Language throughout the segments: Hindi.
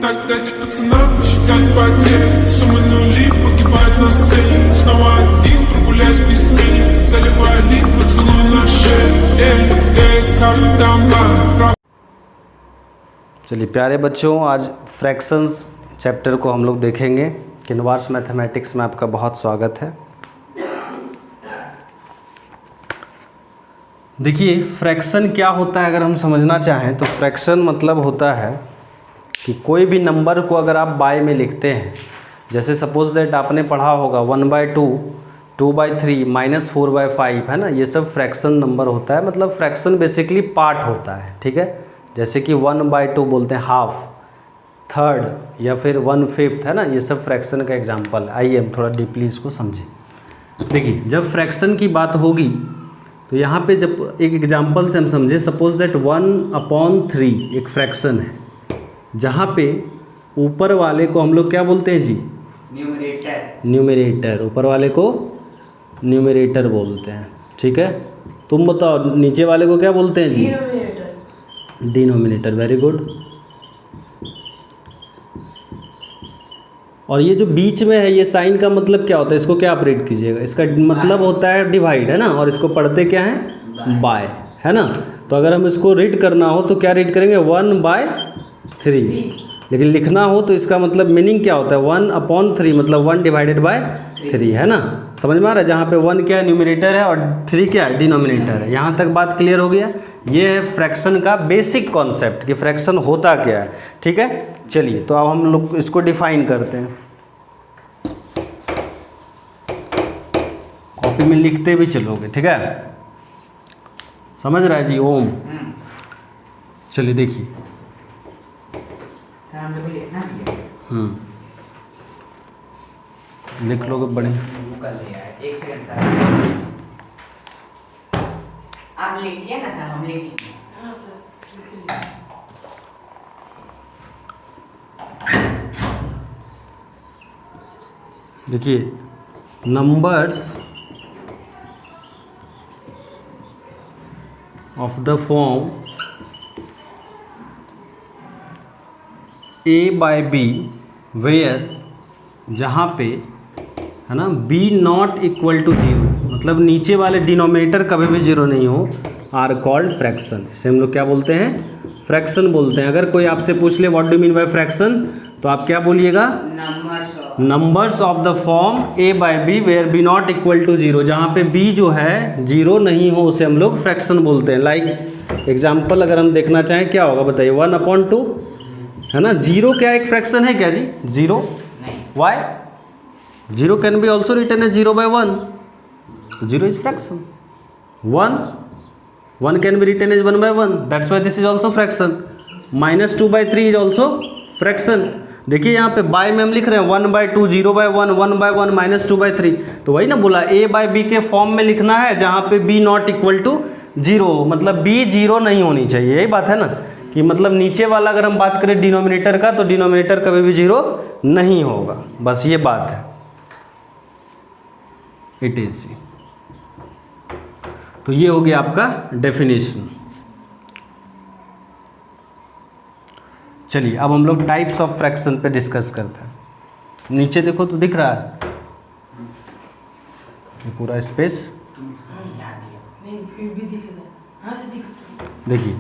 Дать пацанам посчитать потери. Суммы нули погибают на сцене. Снова один прогуляюсь без тени. Заливаю лик, поцелуй на шее. Как там на. चलिए प्यारे बच्चों, आज फ्रैक्शंस चैप्टर को हम लोग देखेंगे। किनवार्स मैथमेटिक्स में आपका बहुत स्वागत है। देखिए फ्रैक्शन क्या होता है, अगर हम समझना चाहें तो फ्रैक्शन मतलब होता है कि कोई भी नंबर को अगर आप बाय में लिखते हैं, जैसे सपोज दैट आपने पढ़ा होगा 1/2, 2/3, -4/5 है ना, ये सब फ्रैक्शन नंबर होता है। मतलब फ्रैक्शन बेसिकली पार्ट होता है, ठीक है। जैसे कि 1/2 बोलते हैं हाफ, थर्ड या फिर 1/5 है ना, ये सब फ्रैक्शन का एग्जांपल है। आइए हम थोड़ा डीपली इसको समझें। देखिए जब फ्रैक्शन की बात होगी तो यहाँ पे जब एक एग्जांपल से हम समझे, सपोज दैट 1/3 एक फ्रैक्शन है, जहाँ पे ऊपर वाले को हम लोग क्या बोलते हैं जी? न्यूमरेटर। ऊपर वाले को न्यूमरेटर बोलते हैं, ठीक है। तुम बताओ नीचे वाले को क्या बोलते हैं जी? डिनोमिनेटर। Very good. और ये जो बीच में है, ये साइन का मतलब क्या होता है? इसको क्या आप रीड कीजिएगा? इसका मतलब होता है डिवाइड, है ना, और इसको पढ़ते क्या है? बाय, है ना। तो अगर हम इसको रीड करना हो तो क्या रीड करेंगे? 1/3। लेकिन लिखना हो तो इसका मतलब मीनिंग क्या होता है? 1/3 मतलब 1/3 है ना। समझ में आ रहा है? जहाँ पे 1 क्या है? न्यूमरेटर है, और 3 क्या है? डिनोमिनेटर है। यहाँ तक बात क्लियर हो गया? ये है फ्रैक्शन का बेसिक कॉन्सेप्ट कि फ्रैक्शन होता क्या है, ठीक है। चलिए तो अब हम लोग इसको डिफाइन करते हैं, कॉपी में लिखते भी चलोगे, ठीक है। समझ रहा है जी? ओम। चलिए देखिए, लिख लोगे बड़े। एक सेकंड सर, आप लिखिए ना सर, हम लिखिए। हाँ सर। देखिए numbers of the form A/B where, जहाँ पे है ना B नॉट इक्वल टू 0, मतलब नीचे वाले डिनोमिनेटर कभी भी 0 नहीं हो, आर कॉल्ड फ्रैक्शन। इसे हम लोग क्या बोलते हैं? फ्रैक्शन बोलते हैं। अगर कोई आपसे पूछ ले what do mean by fraction, तो आप क्या बोलिएगा? Numbers of the form A/B where B not equal to 0, जहाँ पे B जो है 0 नहीं हो, उसे हम लोग फ्रैक्शन बोलते हैं। लाइक एग्जाम्पल अगर हम देखना चाहें, क्या होगा बताइए? 1/2 है ना। 0 क्या एक फ्रैक्शन है क्या जी? 0 why? 0 can be also written as 0/1, 0 is fraction. 1 can be written as 1/1, that's why this is also fraction. -2/3 is also fraction. देखिए यहाँ पे बाय में हम लिख रहे हैं 1/2, 0/1, 1/1, -2/3। तो वही ना बोला, A/B के फॉर्म में लिखना है जहाँ पे B नॉट इक्वल टू 0, मतलब B 0 नहीं होनी चाहिए। यही बात है ना, कि मतलब नीचे वाला अगर हम बात करें डिनोमिनेटर का, तो डिनोमिनेटर कभी भी 0 नहीं होगा। बस ये बात है, इट इज। तो ये हो गया आपका डेफिनेशन। चलिए अब हम लोग टाइप्स ऑफ फ्रैक्शन पे डिस्कस करते हैं। नीचे देखो तो दिख रहा है ये पूरा स्पेस? देखिए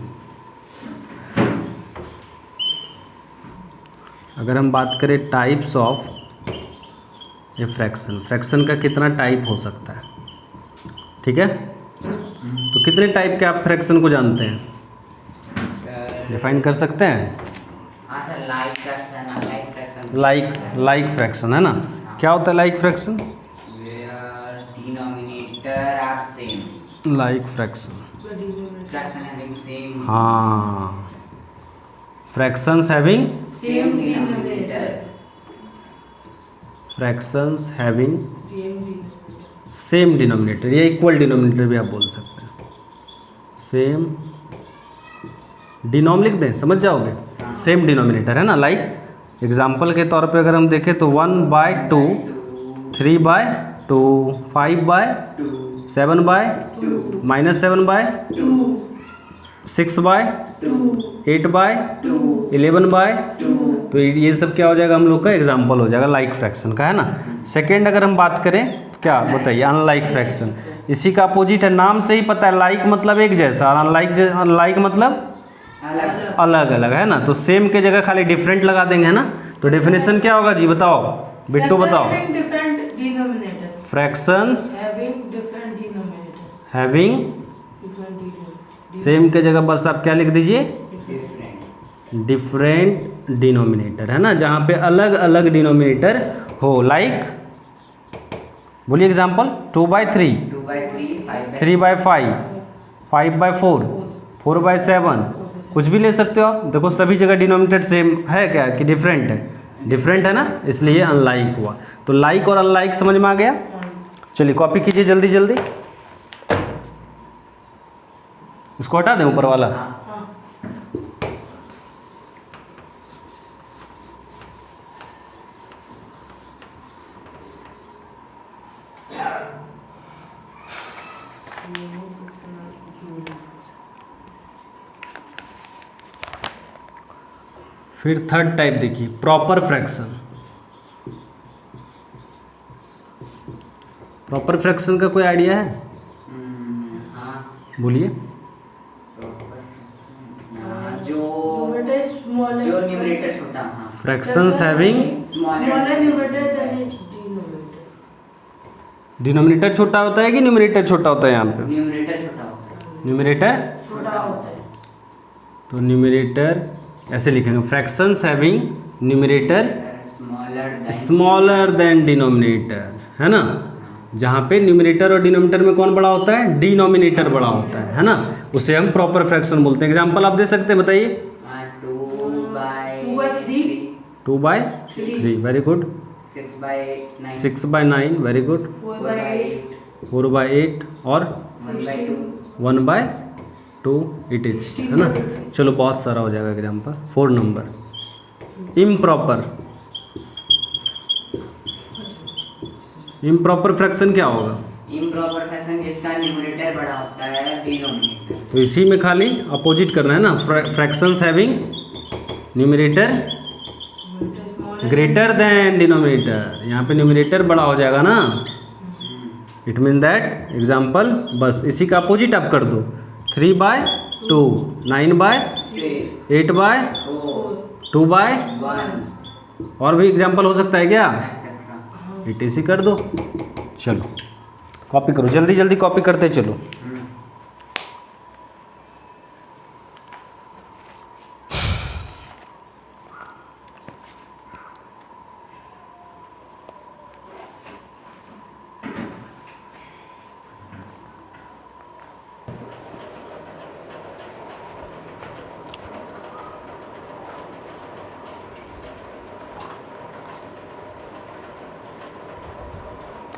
अगर हम बात करें टाइप्स ऑफ ये फ्रैक्शन, फ्रैक्शन का कितना टाइप हो सकता है, ठीक है। तो कितने टाइप के आप फ्रैक्शन को जानते हैं? डिफाइन कर सकते हैं? लाइक फ्रैक्शन है ना। क्या होता है लाइक फ्रैक्शन? लाइक फ्रैक्शन, हाँ, fractions having fractions having same denominator, या इक्वल डिनोमिनेटर भी आप बोल सकते हैं। सेम डिनोम लिख दें, समझ जाओगे। सेम डिनोमिनेटर है ना। लाइक एग्जाम्पल के तौर पे अगर हम देखें तो 1/2, 3/2, 5/2, 7/2, -7/2, 6/2, 8/2, 11/2, तो ये सब क्या हो जाएगा हम लोग का एग्जाम्पल हो जाएगा लाइक फ्रैक्शन का, है ना। सेकेंड अगर हम बात करें तो क्या बताइए, अनलाइक फ्रैक्शन। इसी का अपोजिट है, नाम से ही पता है, लाइक मतलब एक जैसा और अनलाइक मतलब अलग अलग, है ना। तो सेम के जगह खाली डिफरेंट लगा देंगे, है ना। तो डेफिनेशन क्या होगा जी, बताओ बिट्टू बताओ। फ्रैक्शंस हैविंग सेम के जगह बस आप क्या लिख दीजिए, डिफरेंट डिनोमिनेटर, है ना, जहाँ पे अलग अलग डिनोमिनेटर हो। लाइक बोलिए एग्जाम्पल, 2/3, 3/5, 5/4, 4/7, कुछ भी ले सकते हो आप। देखो सभी जगह डिनोमिनेटर सेम है क्या कि डिफरेंट है, डिफरेंट है ना, इसलिए अनलाइक हुआ। तो लाइक और अनलाइक समझ में आ गया। चलिए कॉपी कीजिए जल्दी जल्दी, उसको हटा दें ऊपर वाला। फिर थर्ड टाइप देखिए, प्रॉपर फ्रैक्शन। प्रॉपर फ्रैक्शन का कोई आइडिया है? बोलिए। जो न्यूमरेटर छोटा, फ्रैक्शंस हैविंग डिनोमिनेटर छोटा होता है कि न्यूमरेटर छोटा होता है? यहाँ पे न्यूमरेटर छोटा होता है। न्यूमरेटर छोटा होता है। तो न्यूमरेटर ऐसे लिखेंगे, fractions having numerator smaller than denominator, है ना। जहाँ पे न्यूमरेटर और डिनोमिनेटर में कौन बड़ा होता है? डिनोमिनेटर बड़ा होता है ना। उसे हम प्रॉपर फ्रैक्शन बोलते हैं। एग्जांपल आप दे सकते हैं, बताइए। 2/3, वेरी गुड। 6/9, very good. 4/8 और 1/2 इट इज, है ना। चलो बहुत सारा हो जाएगा example. 4 number improper. Improper fraction क्या होगा? इम्प्रॉपर फ्रैक्शन जिसका न्यूमरेटर बड़ा होता है डिनोमिनेटर। तो इसी में खाली अपोजिट करना है ना। Fractions having numerator greater than denominator, यहाँ पे न्यूमरेटर बड़ा हो जाएगा ना। इट मीन दैट एग्जाम्पल, बस इसी का अपोजिट आप कर दो। 3/2, 9/6, 8/4, 2/1 और भी एग्जाम्पल हो सकता है क्या? ETC कर दो। चलो कॉपी करो, जल्दी जल्दी कॉपी करते चलो।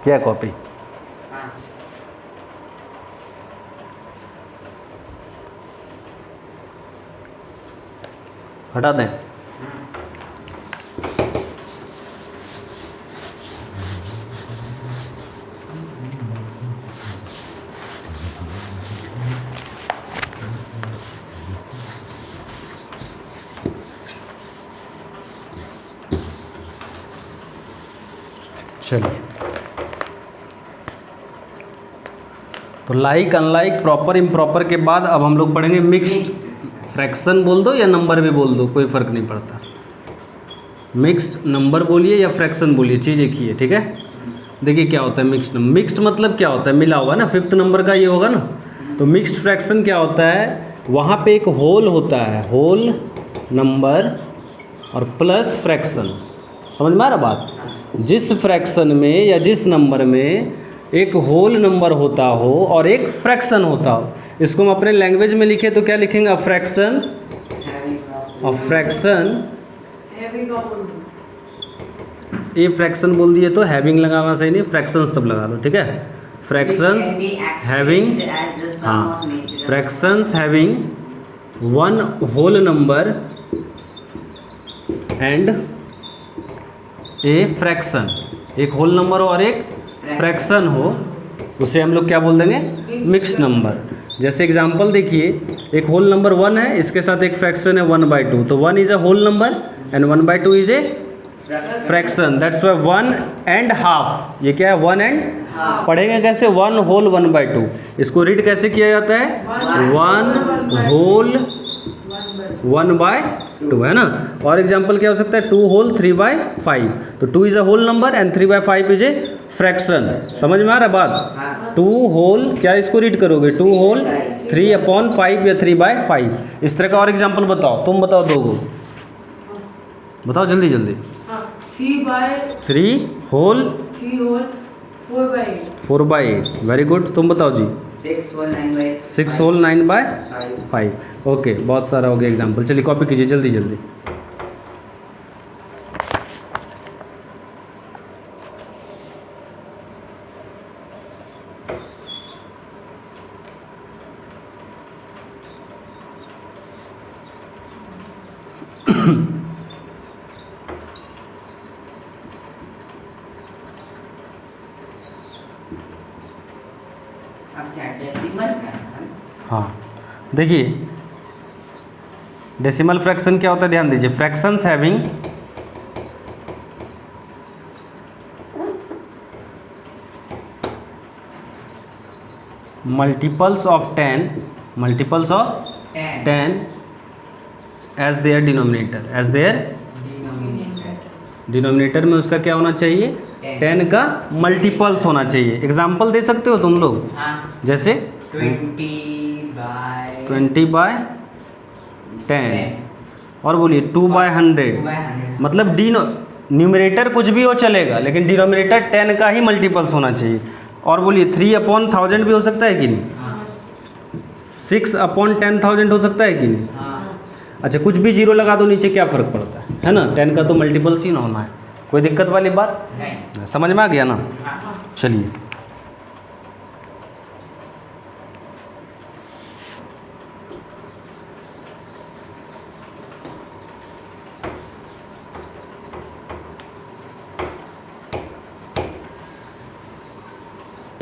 क्या कॉपी? हटा दें। चलिए, तो लाइक अनलाइक प्रॉपर इम्प्रॉपर के बाद अब हम लोग पढ़ेंगे मिक्स्ड फ्रैक्शन। बोल दो या नंबर भी बोल दो, कोई फ़र्क नहीं पड़ता। मिक्स्ड नंबर बोलिए या फ्रैक्शन बोलिए, चीज़ एक ही है, ठीक है। देखिए क्या होता है मिक्स्ड नंबर। मिक्स्ड मतलब क्या होता है? मिला हुआ ना, 5th नंबर का ये होगा ना। तो मिक्स्ड फ्रैक्शन क्या होता है? वहाँ पे एक होल होता है, होल नंबर और प्लस फ्रैक्शन। समझ में आ रहा बात? जिस फ्रैक्शन में या जिस नंबर में एक होल नंबर होता हो और एक फ्रैक्शन होता हो, इसको हम अपने लैंग्वेज में लिखे तो क्या लिखेंगे? फ्रैक्शन। और फ्रैक्शन ये फ्रैक्शन बोल दिए तो हैविंग लगाना सही नहीं, फ्रैक्शंस तब लगा लो, ठीक है। फ्रैक्शंस हैविंग, हाँ, fractions having one whole number and a fraction. एक होल नंबर हो और एक फ्रैक्शन हो, उसे हम लोग क्या बोल देंगे? Mixed number. जैसे एग्जांपल देखिए, एक होल नंबर 1 है, इसके साथ एक फ्रैक्शन है 1/2, तो 1 is a whole number and 1/2 is a fraction, that's why 1.5, ये क्या है 1 पढ़ेंगे कैसे 1 होल 1/2, इसको रीड कैसे किया जाता है 1 होल 1/2 है ना। और एग्जाम्पल क्या हो सकता है 2 होल 3/5, तो 2 is a whole number and 3/5 is a fraction. समझ में आ रहा बात, 2 होल क्या इसको रीड करोगे 2 होल 3/5 या 3/5। इस तरह का और एग्जाम्पल बताओ, तुम बताओ दोगो, बताओ जल्दी जल्दी। 3 होल 4/8, वेरी गुड। तुम बताओ जी 6 होल 9/5। ओके, बहुत सारा हो गया एग्जाम्पल। चलिए कॉपी कीजिए जल्दी जल्दी। अब क्या डेसिमल फ्रैक्शन? हाँ देखिए, डेसिमल फ्रैक्शन क्या होता है, ध्यान दीजिए। Fractions having multiples of 10 as their denominator, as their denominator में उसका क्या होना चाहिए 10 का मल्टीपल्स होना चाहिए। एग्जाम्पल दे सकते हो तुम लोग, जैसे 20/10 और बोलिए 2/100, मतलब न्यूमरेटर कुछ भी हो चलेगा, लेकिन डिनोमिनेटर 10 का ही मल्टीपल्स होना चाहिए। और बोलिए 3/1000 भी हो सकता है कि नहीं, 6/10,000 हो सकता है कि नहीं। अच्छा, कुछ भी जीरो लगा दो नीचे, क्या फ़र्क पड़ता है ना, 10 का तो मल्टीपल्स ही ना होना है, कोई दिक्कत वाली बात नहीं। समझ में आ गया ना। चलिए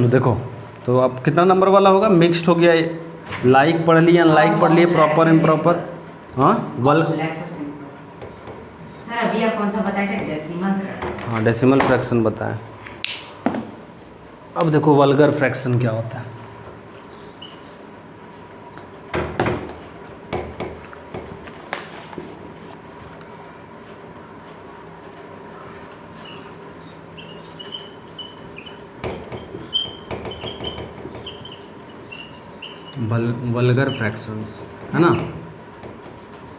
देखो, तो अब कितना नंबर वाला होगा, मिक्स्ड हो गया, लाइक पढ़ लिए, अनलाइक पढ़ लिए, प्रॉपर इम्प्रॉपर। हाँ सर अभी आप कौन सा बताए थे, डेसिमल फ्रैक्शन? हाँ डेसिमल फ्रैक्शन बताएं। अब देखो वल्गर फ्रैक्शन क्या होता है। वल्गर फ्रैक्शंस है ना,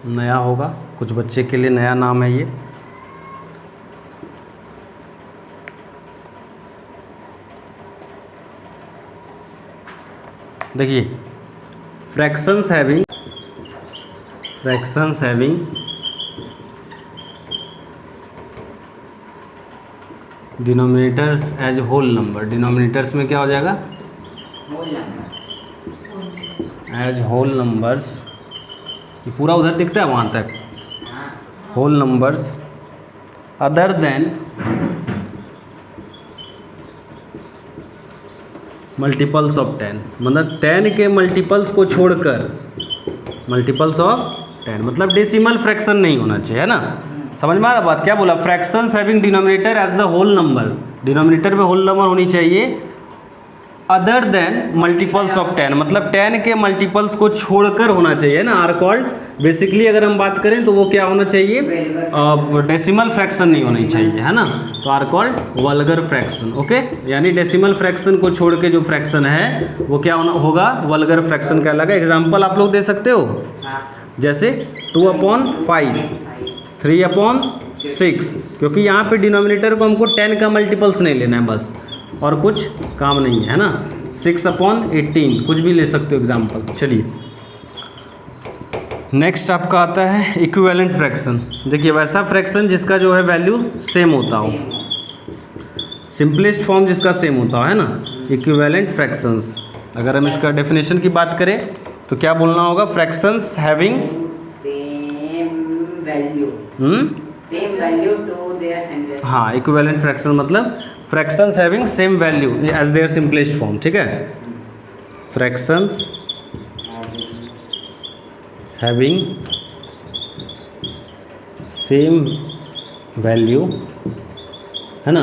नया होगा, कुछ बच्चे के लिए नया नाम है ये। देखिए, fractions having denominators as whole number, denominators में क्या हो जाएगा whole number, as whole numbers, ये पूरा उधर दिखता है वहाँ तक, whole numbers other than multiples of 10, मतलब 10 के मल्टीपल्स को छोड़कर, मल्टीपल्स ऑफ 10 मतलब डेसिमल फ्रैक्शन नहीं होना चाहिए, है ना। समझ में आ रहा बात, क्या बोला, fractions having denominator as the whole number, denominator में होल नंबर होनी चाहिए अदर देन मल्टीपल्स ऑफ 10, मतलब 10 के मल्टीपल्स को छोड़कर होना चाहिए ना, आर कॉल्ड, बेसिकली अगर हम बात करें तो वो क्या होना चाहिए, डेसिमल फ्रैक्शन नहीं होनी चाहिए, है ना, तो are called vulgar fraction. Okay, यानी डेसिमल फ्रैक्शन को छोड़ के जो फ्रैक्शन है वो क्या होगा, वल्गर फ्रैक्शन कहलाएगा। एग्जाम्पल आप लोग दे सकते हो, जैसे 2/5, 3/6, क्योंकि यहाँ पे डिनोमिनेटर को हमको 10 का मल्टीपल्स नहीं लेना है बस, और कुछ काम नहीं है ना। 6/18 कुछ भी ले सकते हो एग्जाम्पल। चलिए नेक्स्ट आपका आता है इक्विवेलेंट फ्रैक्शन। देखिए, वैसा फ्रैक्शन जिसका जो है वैल्यू सेम होता हो, सिंपलेस्ट फॉर्म जिसका सेम होता है ना, इक्विवेलेंट फ्रैक्शंस। अगर हम इसका डेफिनेशन की बात करें तो क्या बोलना होगा, fractions having same value to their simplest. हाँ, इक्विवेलेंट फ्रैक्शन मतलब fractions having same value as their simplest form, ठीक है। फ्रैक्शंस हैविंग सेम वैल्यू, है ना,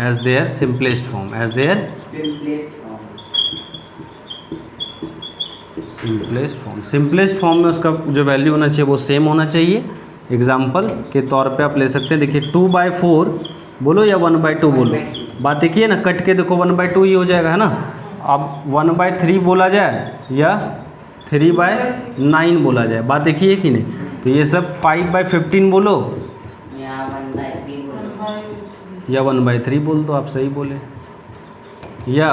as their simplest form, as their simplest form में उसका जो वैल्यू होना चाहिए वो सेम होना चाहिए। एग्जाम्पल के तौर पे आप ले सकते हैं, देखिए 2/4 बोलो या 1/2 बोलो, बात एक ही है ना, कट के देखो 1/2 ही हो जाएगा, है ना। अब 1/3 बोला जाए या 3/9 बोला जाए, बात एक ही है कि नहीं। तो ये सब 5/15 बोलो या 1/3 बोल दो, आप सही बोले, या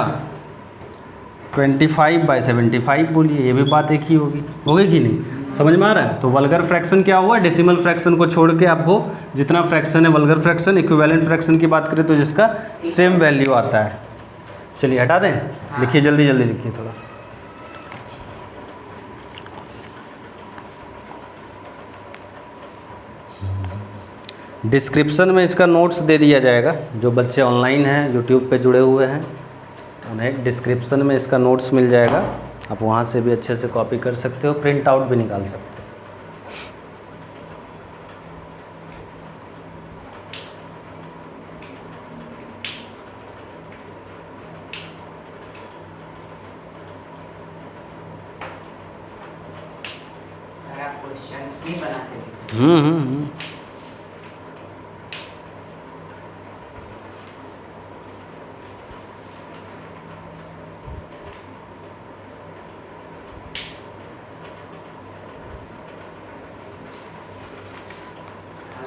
25/75 बोलिए, ये भी बात एक ही होगी कि नहीं, समझ में आ रहा है। तो वल्गर फ्रैक्शन क्या हुआ, डेसिमल फ्रैक्शन को छोड़ के आपको जितना फ्रैक्शन है वल्गर फ्रैक्शन, इक्विवेलेंट फ्रैक्शन की बात करें तो जिसका सेम वैल्यू आता है। चलिए हटा दें, लिखिए जल्दी जल्दी लिखिए थोड़ा। डिस्क्रिप्शन में इसका नोट्स दे दिया जाएगा, जो बच्चे ऑनलाइन हैं यूट्यूब पे जुड़े हुए हैं उन्हें डिस्क्रिप्शन में इसका नोट्स मिल जाएगा, आप वहाँ से भी अच्छे से कॉपी कर सकते हो, प्रिंट आउट भी निकाल सकते हो। क्वेश्चंस नहीं बनाते थे।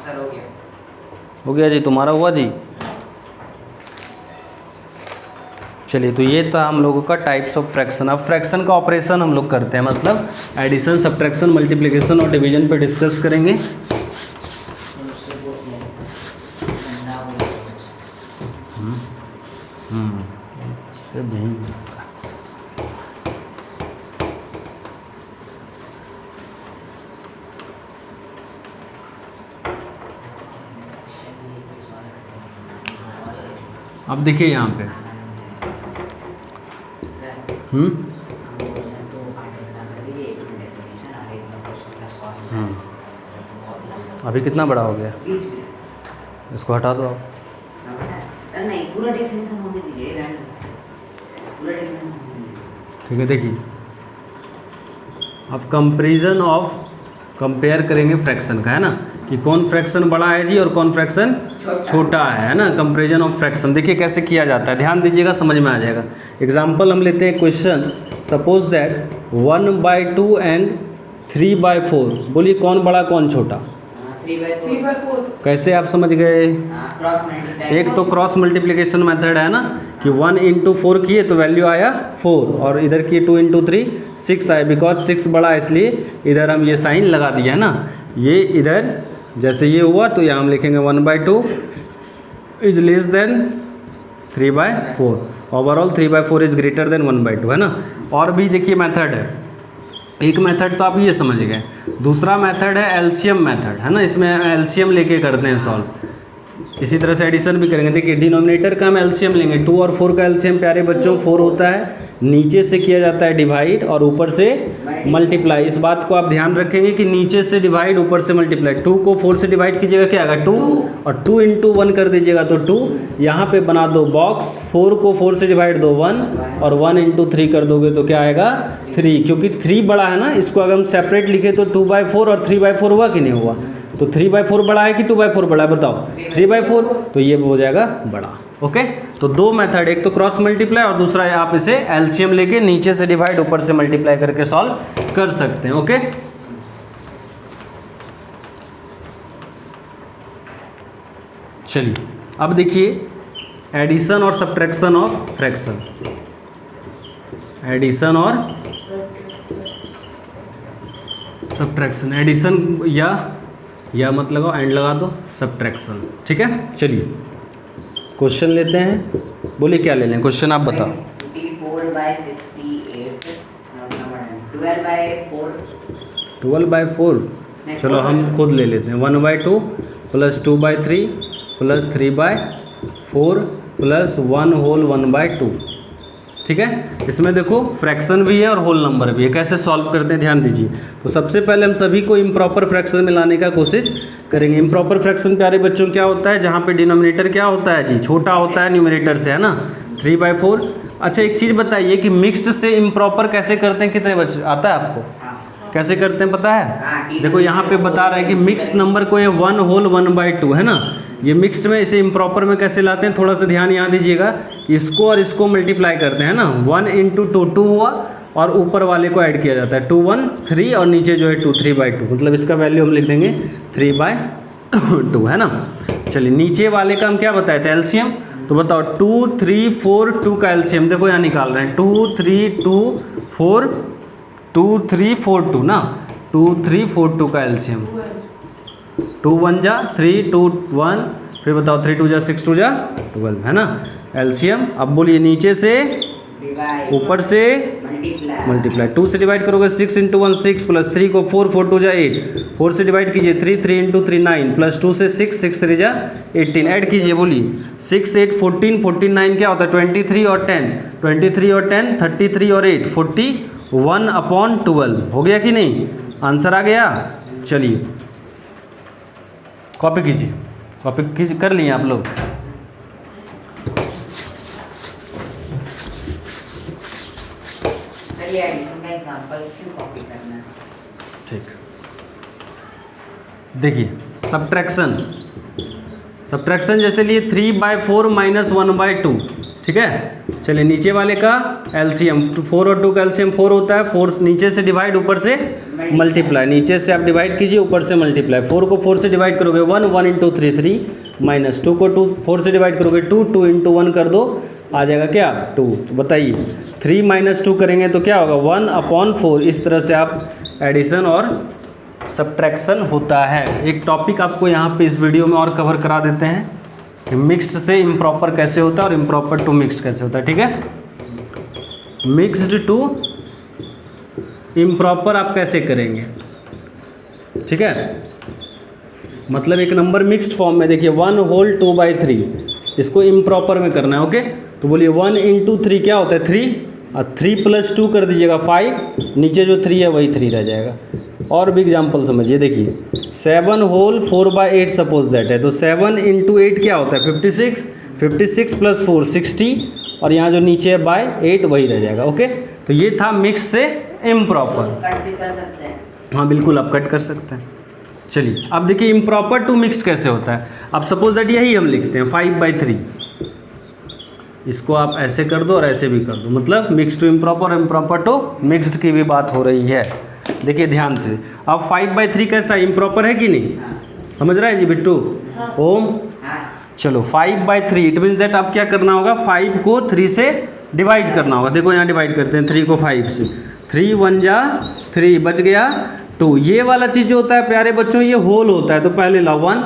सर हो गया जी, तुम्हारा हुआ जी। चलिए, तो ये था हम लोगों का टाइप्स ऑफ फ्रैक्शन। अब फ्रैक्शन का ऑपरेशन हम लोग करते हैं, मतलब एडिशन, सब्ट्रैक्शन, मल्टीप्लिकेशन और डिवीजन पे डिस्कस करेंगे। अब देखिए यहाँ पे अभी कितना बड़ा हो गया, इसको हटा दो आप। नहीं, पूरा डेफिनेशन होने दीजिए, पूरा डेफिनेशन। ठीक है, देखिए अब कंपैरिजन ऑफ, कंपेयर करेंगे फ्रैक्शन का, है ना, कि कौन फ्रैक्शन बड़ा है जी और कौन फ्रैक्शन छोटा है ना। कंपैरिजन ऑफ फ्रैक्शन देखिए कैसे किया जाता है, ध्यान दीजिएगा, समझ में आ जाएगा। एग्जांपल हम लेते हैं क्वेश्चन, सपोज दैट 1/2 एंड 3/4, बोलिए कौन बड़ा कौन छोटा। 3/4 कैसे आप समझ गए, एक तो क्रॉस मल्टीप्लिकेशन मेथड है ना, कि 1 × 4 किए तो वैल्यू आया 4, और इधर किए 2 × 3 6 आया, बिकॉज 6 बड़ा है इसलिए इधर हम ये साइन लगा दिया है ना। ये इधर जैसे ये हुआ तो यहाँ हम लिखेंगे 1/2 is less than 3/4, overall 3/4 is greater than 1/2, है ना। और भी देखिए मेथड है, एक मेथड तो आप ये समझ गए, दूसरा मेथड है एलसीएम मेथड, है ना, इसमें एलसीएम लेके करते हैं सॉल्व। इसी तरह से एडिशन भी करेंगे। देखिए डिनोमिनेटर का हम एलसीएम लेंगे, 2 और 4 का एलसीएम प्यारे बच्चों 4 होता है, नीचे से किया जाता है डिवाइड और ऊपर से मल्टीप्लाई। इस बात को आप ध्यान रखेंगे कि नीचे से डिवाइड ऊपर से मल्टीप्लाई। 2 को 4 से डिवाइड कीजिएगा क्या आएगा 2, और 2 × 1 कर दीजिएगा तो 2, यहाँ पे बना दो बॉक्स, 4 को 4 से डिवाइड दो 1, और 1 × 3 कर दोगे तो क्या आएगा 3, क्योंकि 3 बड़ा है ना। इसको अगर हम सेपरेट लिखे तो 2/4 और 3/4 हुआ कि नहीं हुआ, तो 3/4 बड़ा है कि 2/4 बड़ा है, बताओ 3/4, तो ये हो जाएगा बड़ा। ओके, तो दो मेथड, एक तो क्रॉस मल्टीप्लाई और दूसरा आप इसे एलसीएम लेके नीचे से डिवाइड ऊपर से मल्टीप्लाई करके सॉल्व कर सकते हैं। ओके, चलिए अब देखिए एडिशन और सब्ट्रैक्शन ऑफ फ्रैक्शन, एडिशन और सब्ट्रैक्शन, एडिशन या मत लगाओ एंड लगा दो, सब्ट्रैक्शन, ठीक है। चलिए क्वेश्चन लेते हैं, बोलिए क्या ले लें क्वेश्चन, आप बताओ। 12/4, चलो हम खुद ले लेते हैं। 1/2 + 2/3 + 3/4 + 1 होल 1/2, ठीक है। इसमें देखो फ्रैक्शन भी है और होल नंबर भी है। कैसे सॉल्व करते हैं ध्यान दीजिए। तो सबसे पहले हम सभी को इम्प्रॉपर फ्रैक्शन में लाने का कोशिश करेंगे। इम्प्रॉपर फ्रैक्शन प्यारे बच्चों क्या होता है, जहाँ पे डिनोमिनेटर क्या होता है जी, छोटा होता है न्यूमरेटर से, है ना, 3/4। अच्छा एक चीज़ बताइए कि मिक्स्ड से इम्प्रॉपर कैसे करते हैं, कितने बच्चे आता है आपको, कैसे करते हैं पता है? देखो यहाँ पे बता रहे हैं कि मिक्स्ड नंबर को ये 1 होल 1/2 है ना, ये मिक्स्ड में इसे इम्प्रॉपर में कैसे लाते हैं, थोड़ा सा ध्यान यहाँ दीजिएगा। इसको और इसको मल्टीप्लाई करते हैं ना, 1 × 2 2 हुआ और ऊपर वाले को ऐड किया जाता है, 2 1 3 और नीचे जो है 2 3/2, मतलब इसका वैल्यू हम लिख देंगे 3/2 है ना। चलिए नीचे वाले का हम क्या बताए थे, एलसीएम। तो बताओ 2 3 4 2 का एलसीएम देखो यहाँ निकाल रहे हैं, 2 3 2 4 2 3 4 2 ना, 2 3 4 2 का एलसीएम, 2 1 जा 3 2 1, फिर बताओ 3 2 जा 6 2 जा 12 है ना एलसीएम। अब बोलिए नीचे से ऊपर से मल्टीप्लाई, 2 से डिवाइड करोगे 6 × 1 6 प्लस 3 को 4 4 2 जा 8, 4 से डिवाइड कीजिए 3 3 × 3 9 प्लस 2 से 6 6 3 जा 18, ऐड कीजिए बोलिए 6 8 14 14 9 क्या होता है 23 और 10, 23 और 10 33 और 8 41/12 हो गया कि नहीं, आंसर आ गया। चलिए कॉपी कीजिए, कॉपी कर लिए आप लोग। चलिए एडिशन का एग्जांपल क्यों कॉपी करना है। ठीक, देखिए सब्ट्रैक्शन, सब्ट्रैक्शन जैसे लिए 3/4 - 1/2, ठीक है। चलिए नीचे वाले का एलसीएम, 4 और 2 का एलसीएम 4 होता है, 4 नीचे से डिवाइड ऊपर से मल्टीप्लाई, नीचे से आप डिवाइड कीजिए ऊपर से मल्टीप्लाई, 4 को 4 से डिवाइड करोगे 1 1 × 3 3 माइनस 2 को 2 4 से डिवाइड करोगे 2 2 × 1 कर दो, आ जाएगा क्या 2। तो बताइए 3 - 2 करेंगे तो क्या होगा 1/4। इस तरह से आप एडिशन और सब्ट्रैक्शन होता है। एक टॉपिक आपको यहाँ पे इस वीडियो में और कवर करा देते हैं कि मिक्स्ड से इम्प्रॉपर कैसे होता है और इम्प्रॉपर टू मिक्स्ड कैसे होता है, ठीक है। मिक्स्ड टू इम्प्रॉपर आप कैसे करेंगे, ठीक है। मतलब एक नंबर मिक्स्ड फॉर्म में देखिए 1 होल 2/3, इसको इम्प्रॉपर में करना है, ओके। तो बोलिए 1 × 3 क्या होता है 3, और 3 + 2 कर दीजिएगा 5, नीचे जो 3 है वही 3 रह जाएगा। और भी एग्जाम्पल समझिए, देखिए 7 होल 4/8 सपोज दैट है, तो 7 × 8 क्या होता है 56, 56 + 4 60, और यहाँ जो नीचे है बाय 8 वही रह जाएगा, ओके। तो ये था मिक्स से इम्प्रॉपर। कट भी कर सकते हैं। हाँ बिल्कुल आप कट कर सकते हैं। चलिए अब देखिए इम्प्रॉपर टू मिक्स्ड कैसे होता है। अब सपोज दैट यही हम लिखते हैं 5/3, इसको आप ऐसे कर दो और ऐसे भी कर दो, मतलब mix to improper, improper to mixed की भी बात हो रही है। देखिए ध्यान से, अब 5/3 कैसा इम्प्रॉपर है कि नहीं, समझ रहा है जी बिट्टू ओम। चलो 5/3 इट मीन्स दैट अब क्या करना होगा, 5 को 3 से डिवाइड करना होगा। देखो यहाँ डिवाइड करते हैं 3 को 5 से, 3 1 जा 3 बच गया 2। ये वाला चीज़ जो होता है प्यारे बच्चों ये होल होता है, तो पहले ला 1,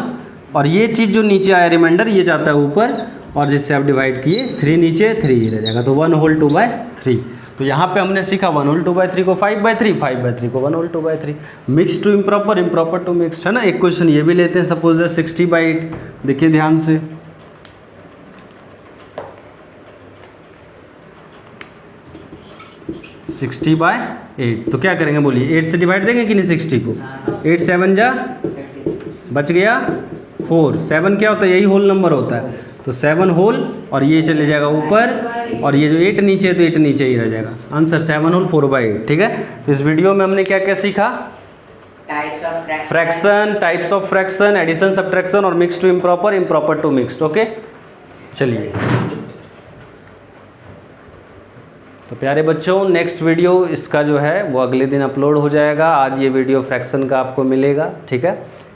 और ये चीज़ जो नीचे आया रिमाइंडर ये जाता है ऊपर, और जिससे आप डिवाइड किए 3 नीचे 3 ही रह जाएगा, तो 1 होल 2/3। तो यहाँ पे हमने सीखा 1 होल 2/3 को 5/3, 5/3 को 1 whole 2/3। Mix to improper, improper to mixed, है ना। एक क्वेश्चन ये भी लेते हैं, सपोज 60/8, देखिए ध्यान से, (60/8) तो क्या करेंगे बोलिए, 8 से डिवाइड देंगे कि नहीं 60 को, 8 7 जा बच गया 4, 7 क्या होता है यही होल नंबर होता है, तो 7 होल, और ये चले जाएगा ऊपर, और ये जो 8 नीचे है तो 8 नीचे ही रह जाएगा, आंसर 7 होल 4/8, ठीक है। तो इस वीडियो में हमने क्या क्या सीखा, fraction, types of fraction, addition subtraction, और mix to improper, improper to mixed, okay. चलिए तो प्यारे बच्चों नेक्स्ट वीडियो इसका जो है वो अगले दिन अपलोड हो जाएगा। आज ये वीडियो फ्रैक्शन का आपको मिलेगा, ठीक है।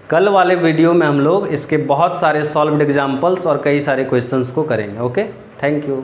कल वाले वीडियो में हम लोग इसके बहुत सारे सॉल्व्ड एग्जाम्पल्स और कई सारे क्वेश्चंस को करेंगे, ओके। Thank you.